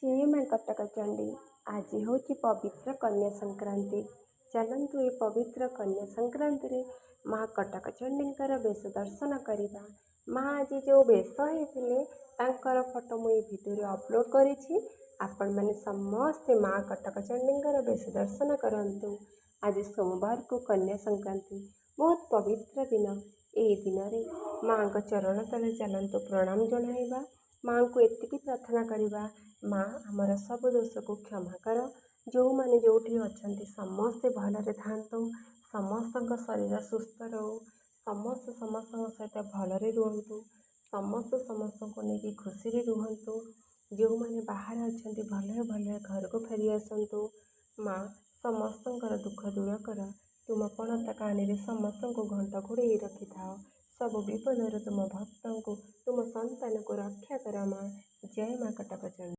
जय माँ कटक चंडी। आज हूँ पवित्र कन्या संक्रांति। चलतु ए पवित्र कन्या संक्रांति रे माँ कटक चंडींकर बेश दर्शन करवा। माँ आज जो बेश होते फोटो मुझे भिडियो अपलोड करी। आपण मैंने समस्ते माँ कटक चंडींकर बेश दर्शन करंतु। आज सोमवार को कन्या संक्रांति बहुत पवित्र दिन। ए दिन रे माँ को चरण तले चलतु प्रणाम जणाइबा। माँ को एतिकी प्रार्थना करवा, माँ आमर सब दोष को क्षमा कर। जो मैंने जो अच्छा समस्ते भलरे थांतु, समस्त शरीर सुस्थ रो, समस्त सहित भलरे रुहतु, समस्त को लेकिन खुशी रुहतु। जो मैंने बाहर अच्छा भलरे भलरे घर को फेरी आसतु। माँ समस्त दुख दूर कर। तुम पणता कहानी समस्त को घंटा घोड़े रखि था। सब विपद तुम भक्त को तुम संतान को रक्षा कर। माँ जय माँ कटक चंडी।